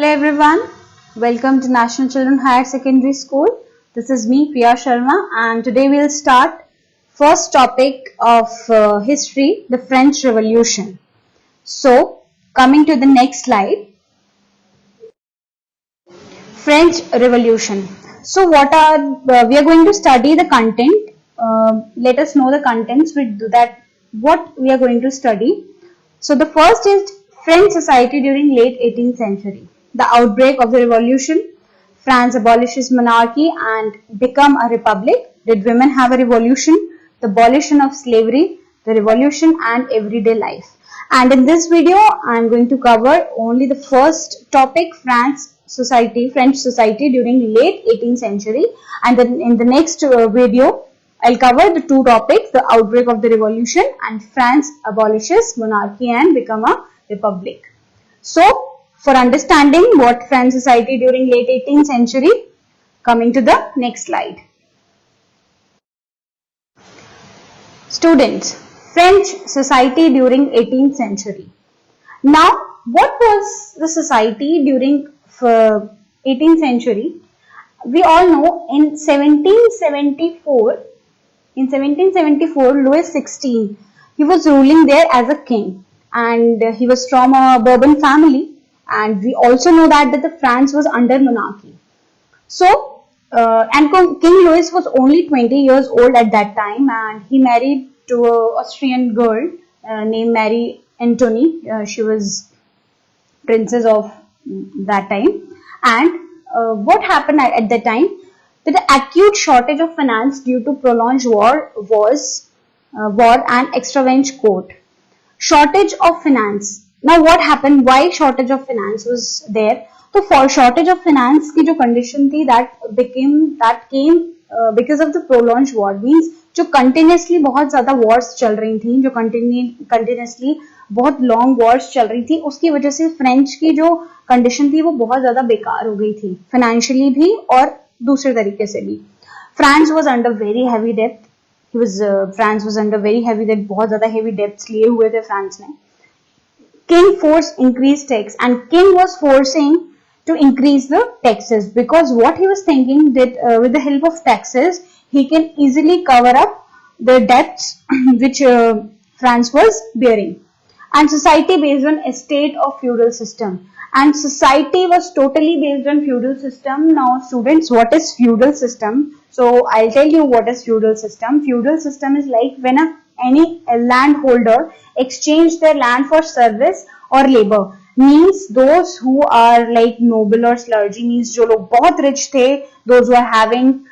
Hello everyone, welcome to National Children Higher Secondary School. This is me Priya Sharma and today we'll start first topic of history, the French Revolution. So coming to the next slide, French Revolution. So we are going to study the content. Let us know the contents with that what we are going to study. So the first is French society during late 18th century. The outbreak of the revolution. France abolishes monarchy and become a republic. Did women have a revolution? The abolition of slavery, the revolution and everyday life. And in this video, I am going to cover only the first topic, French society during late 18th century. And then in the next video, I'll cover the two topics, the outbreak of the revolution and France abolishes monarchy and become a republic. So, for understanding what French society during late 18th century, coming to the next slide. Students, French society during 18th century. Now, what was the society during 18th century? We all know in 1774, Louis XVI, he was ruling there as a king and he was from a Bourbon family, and we also know that the France was under monarchy. So, and King Louis was only 20 years old at that time and he married to an Austrian girl named Marie Antoinette. She was princess of that time. And what happened at that time? That the acute shortage of finance due to prolonged war and extravagant court. Shortage of finance. Now what happened? Why shortage of finance was there? So for shortage of finance की जो condition थी that came because of the prolonged war, means जो continuously बहुत ज़्यादा wars चल रही थी, जो continuously बहुत long wars चल रही थी, उसकी वजह से फ्रेंच की जो condition थी वो बहुत ज़्यादा बेकार हो गई थी, financially भी और दूसरे तरीके से भी. France was under very heavy debt. France was under very heavy debt. बहुत ज़्यादा heavy debts लिए हुए थे France ने. King forced increased tax and king was forcing to increase the taxes because what he was thinking that with the help of taxes he can easily cover up the debts which France was bearing. And society based on estate of feudal system, and society was totally based on feudal system. Now students, what is feudal system? So I'll tell you what is feudal system. Feudal system is like when any landholder exchange their land for service or labor. Means those who are like noble or clergy, means जो लोग बहुत rich थे, those who are having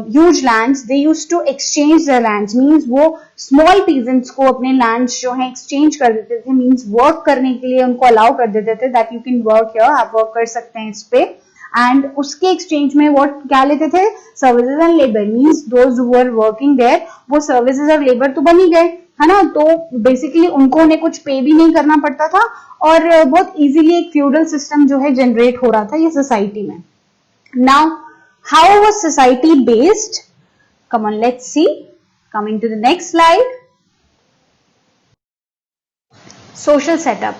huge lands, they used to exchange their lands. Means वो small peasants को अपने lands जो है exchange कर देते थे. Means work करने के लिए उनको allow कर देते थे that you can work here, आप work कर सकते हैं इस पे. And उसके exchange में what क्या लेते थे? Services and labor. Means those who were working there, वो services और labor तो बन ही गए, है ना. तो बेसिकली उनको उन्हें कुछ पे भी नहीं करना पड़ता था और बहुत इजीली एक फ्यूडल सिस्टम जो है जनरेट हो रहा था ये सोसाइटी में. Now how was society based? Come on let's see. Coming to the next slide. Social setup.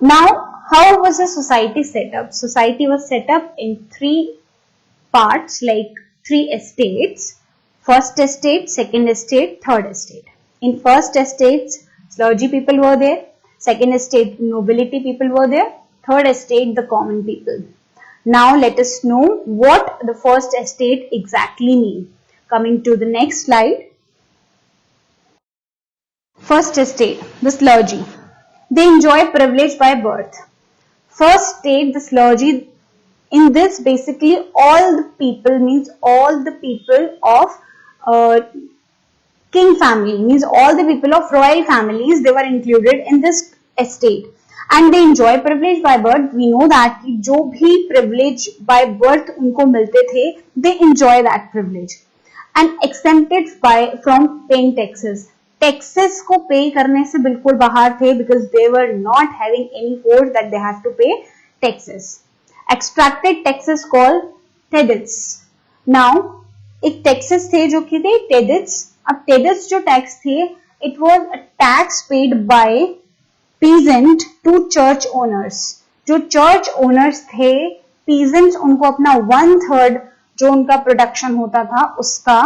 Now, how was the society set up? Society was set up in three parts, like three estates. First estate, second estate, third estate. In first estates, clergy people were there. Second estate, nobility people were there. Third estate, the common people. Now let us know what the first estate exactly means. Coming to the next slide. First estate, the clergy. They enjoy privilege by birth. First state, the clergy. In this, basically all the people, means all the people of king family, means all the people of royal families, they were included in this estate. And they enjoy privilege by birth. We know that जो भी privilege by birth उनको मिलते थे, they enjoy that privilege. And exempted from paying taxes. Taxes को pay करने से बिल्कुल बाहर थे because they were not having any force that they have to pay taxes. Extracted taxes called tedits. Now एक taxes थे जो कि थे tedits. अब tedits जो tax थे, it was a tax paid by peasant to church owners. जो church owners थे, पीजेंट्स उनको अपना 1/3 जो उनका प्रोडक्शन होता था उसका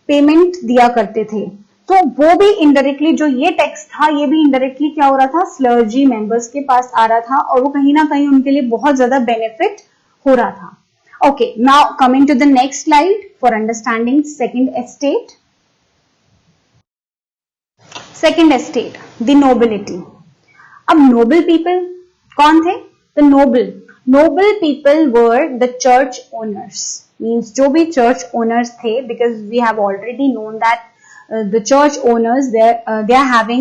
पेमेंट दिया करते थे। तो वो भी इनडायरेक्टली, जो ये टैक्स था ये भी इनडायरेक्टली क्या हो रहा था, स्लर्जी मेंबर्स के पास आ रहा था और वो कहीं ना कहीं उनके लिए बहुत ज्यादा बेनिफिट हो रहा था। Okay, now coming to the next slide for understanding second estate. Second estate, the nobility. अब नोबल पीपल कौन थे? The noble people were the church owners, means जो भी चर्च ओनर्स थे, because we have already known that the church owners they are having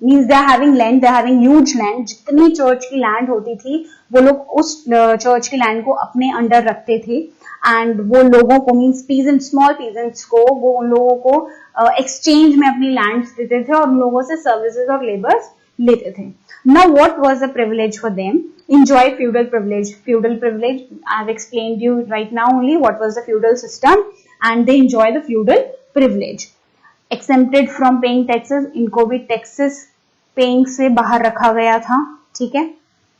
means they are having land, they are having huge land। जितनी church की land होती थी वो लोग उस चर्च की लैंड को अपने अंडर रखते थे एंड वो लोगों को मीन्स पीजेंट, स्मॉल पीजेंट्स को वो उन लोगों को एक्सचेंज में अपनी लैंड्स देते थे और उन लोगों से सर्विसेज और लेबर्स लेते थे। Now what was the privilege for them? enjoy feudal privilege। feudal privilege I have explained you right now only what was the feudal system and they enjoy the feudal privilege। exempted from paying taxes, इनको भी taxes paying से बाहर रखा गया था, ठीक है।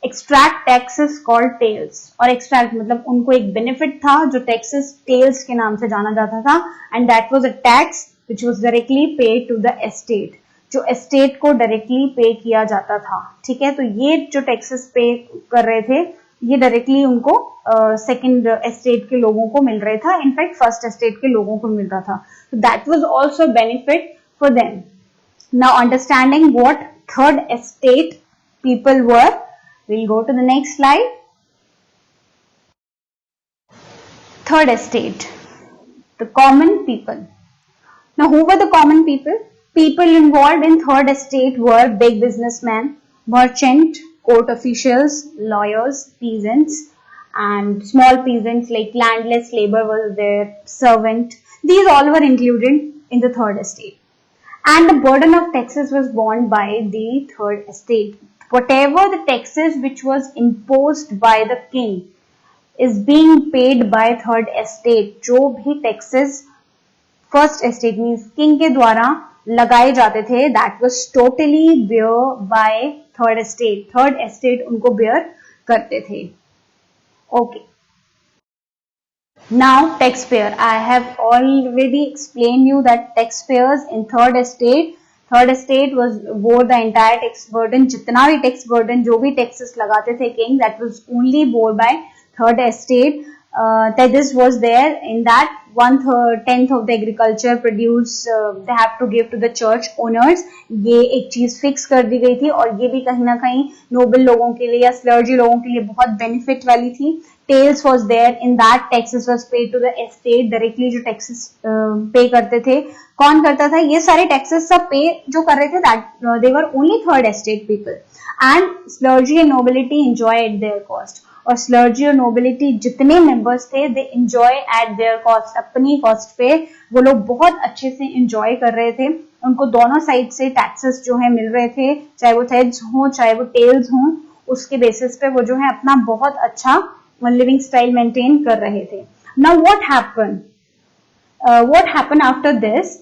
extract taxes called tails, और extract मतलब उनको एक benefit था जो taxes tails के नाम से जाना जाता था and that was a tax which was directly paid to the estate, जो एस्टेट को डायरेक्टली पे किया जाता था, ठीक है। तो ये जो टैक्सेस पे कर रहे थे ये डायरेक्टली उनको सेकंड एस्टेट के लोगों को मिल रहा था, इनफैक्ट फर्स्ट एस्टेट के लोगों को मिल रहा था। तो that was also benefit for them. Now understanding what third estate people were, we'll go to the next slide। Third estate, the common people। Now who were the common people? People involved in third estate were big businessmen, merchant, court officials, lawyers, peasants, and small peasants like landless labor was there, servant. These all were included in the third estate. And the burden of taxes was borne by the third estate. Whatever the taxes which was imposed by the king is being paid by third estate. जो भी taxes first estate means king के द्वारा लगाए जाते थे that was totally bear by third estate. Third estate उनको bear करते थे। Okay, now tax payer. I have already explain you that tax payers in third estate was bore the entire tax burden. जितना भी tax burden, जो भी taxes लगाते थे king, that was only bore by third estate. This was there in that 1/10 of the agriculture produce they have to give to the church owners। ये एक चीज fix कर दी गई थी और ये भी कहीं ना कहीं नोबल लोगों के लिए या स्लर्जी लोगों के लिए बहुत बेनिफिट वाली थी। Taille was there in that taxes was paid to the estate directly। जो टैक्सेस पे करते थे, कौन करता था? ये सारे टैक्सेस सब पे जो कर रहे थे that they were only third estate people and clergy and nobility enjoy at their cost। और स्लर्जी और नोबिलिटी जितने मेंबर्स थे they enjoy eight there cost, अपनी कॉस्ट पे वो लोग बहुत अच्छे से एंजॉय कर रहे थे। उनको दोनों साइड से टैक्सेस जो है मिल रहे थे, चाहे वो हेड्स हों चाहे वो टेल्स हों, उसके बेसिस पे वो जो है अपना बहुत अच्छा लिविंग स्टाइल मेंटेन कर रहे थे। Now what happen after this?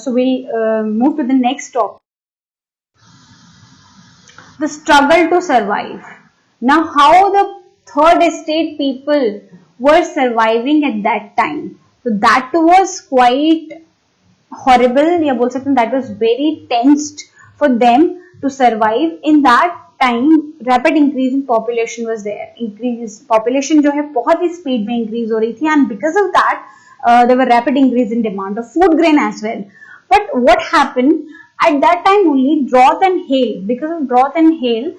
So we'll move to the next topic, the struggle to survive. Now how the third estate people were surviving at that time, so that was quite horrible, या बोल सकते हैं that was very tensed for them to survive in that time। rapid increase in population was there, increase population जो है बहुत ही speed में increase हो रही थी and because of that there were rapid increase in demand of food grain as well। but what happened at that time only? drought and hail, because of drought and hail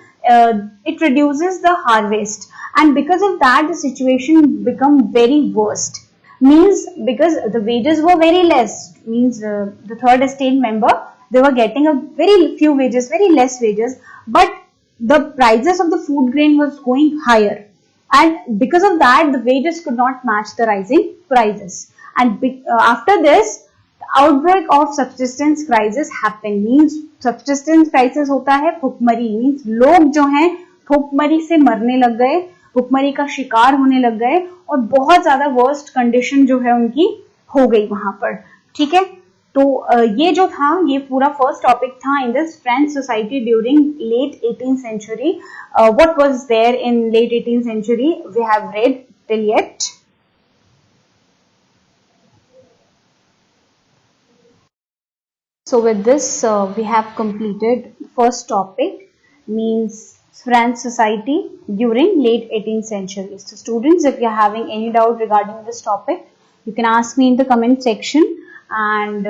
it reduces the harvest and because of that the situation become very worst, means because the wages were very less, means the third estate member they were getting a very few wages, very less wages, but the prices of the food grain was going higher and because of that the wages could not match the rising prices and after this outbreak of subsistence crisis happened। means subsistence crisis होता है भुखमरी, means लोग जो हैं भुखमरी से मरने लग गए, भुखमरी का शिकार होने लग गए और बहुत ज्यादा वर्स्ट कंडीशन जो है उनकी हो गई वहां पर, ठीक है। तो ये जो था ये पूरा फर्स्ट टॉपिक था in this French society during late 18th century. What was there in late 18th century we have read till yet. So with this we have completed first topic, means French society during late 18th century. So students, if you're having any doubt regarding this topic, you can ask me in the comment section, and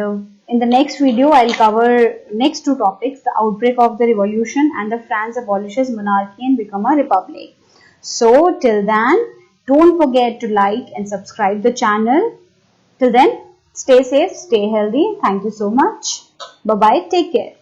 in the next video I'll cover next two topics, the outbreak of the revolution and the France abolishes monarchy and become a republic. So till then, don't forget to like and subscribe the channel. Till then, stay safe, stay healthy. Thank you so much. Bye bye. Take care.